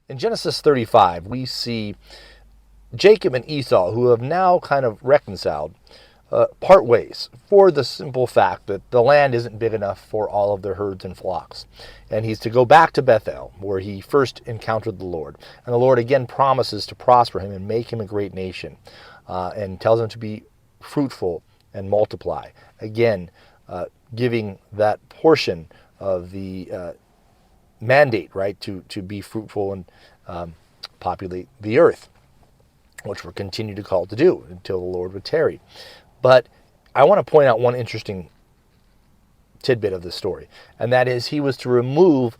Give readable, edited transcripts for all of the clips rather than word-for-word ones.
in Genesis 35, we see Jacob and Esau, who have now kind of reconciled, part ways for the simple fact that the land isn't big enough for all of their herds and flocks. And he's to go back to Bethel, where he first encountered the Lord. And the Lord again promises to prosper him and make him a great nation, and tells him to be fruitful and multiply. Again, giving that portion of the mandate, right, to be fruitful and populate the earth, which we're continued to call to do until the Lord would tarry. But I want to point out one interesting tidbit of the story, and that is he was to remove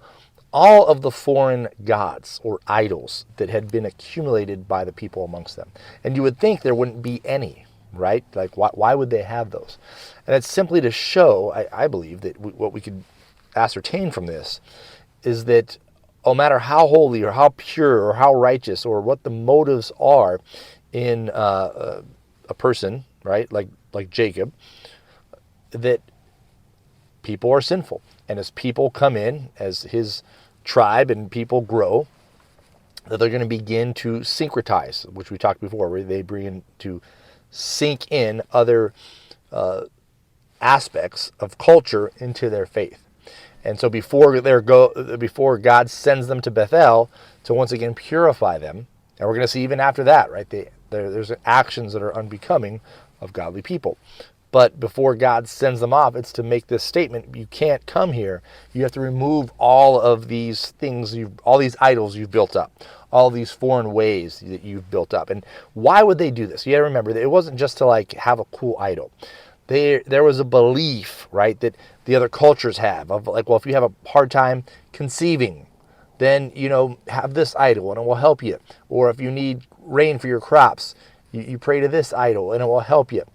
all of the foreign gods or idols that had been accumulated by the people amongst them. And you would think there wouldn't be any, right? Like, why would they have those? And it's simply to show, I believe, that what we could ascertain from this is that no matter how holy or how pure or how righteous or what the motives are in a person, right, like Jacob, that people are sinful. And as people come in, as his tribe and people grow, that they're going to begin to syncretize, which we talked before, where they begin to sink in other aspects of culture into their faith. And so before God sends them to Bethel to once again purify them, and we're going to see even after that, right? There's actions that are unbecoming of godly people. But before God sends them off, it's to make this statement: you can't come here. You have to remove all of these things, all these idols you've built up, all these foreign ways that you've built up. And why would they do this? You got to remember that it wasn't just to like have a cool idol. There was a belief, right, that the other cultures have of like, well, if you have a hard time conceiving, then, have this idol and it will help you. Or if you need rain for your crops, you pray to this idol and it will help you.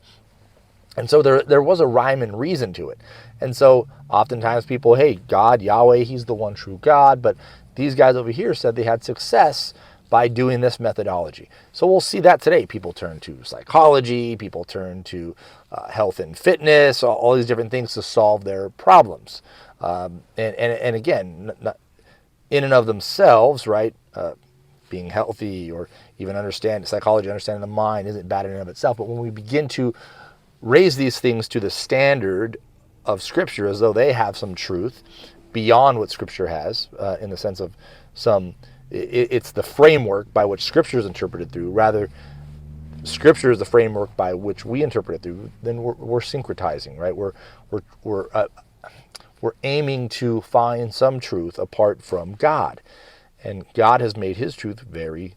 And so there was a rhyme and reason to it. And so oftentimes people, hey, God, Yahweh, he's the one true God. But these guys over here said they had success by doing this methodology. So we'll see that today. People turn to psychology, people turn to health and fitness, all these different things to solve their problems. And again, not in and of themselves, right, being healthy or even psychology, understanding the mind isn't bad in and of itself. But when we begin to raise these things to the standard of Scripture as though they have some truth beyond what Scripture has, in the sense of it's the framework by which Scripture is interpreted through, rather Scripture is the framework by which we interpret it through, then we're syncretizing, right? We're aiming to find some truth apart from God. And God has made his truth very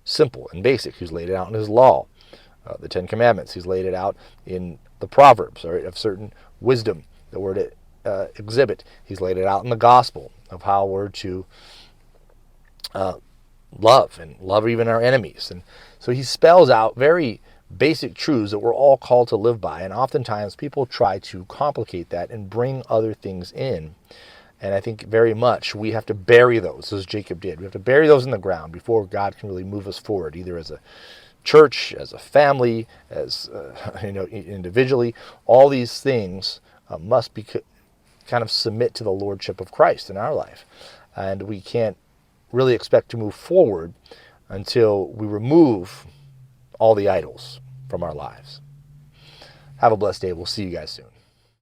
simple and basic. He's laid it out in his law, the Ten Commandments. He's laid it out in the Proverbs, right, of certain wisdom that we're to exhibit. He's laid it out in the gospel of how we're to love even our enemies. And so he spells out very basic truths that we're all called to live by. And oftentimes people try to complicate that and bring other things in. And I think very much we have to bury those, as Jacob did. We have to bury those in the ground before God can really move us forward, either as a church, as a family, as individually. All these things must be kind of submit to the lordship of Christ in our life. And we can't really expect to move forward until we remove all the idols from our lives. Have a blessed day. We'll see you guys soon.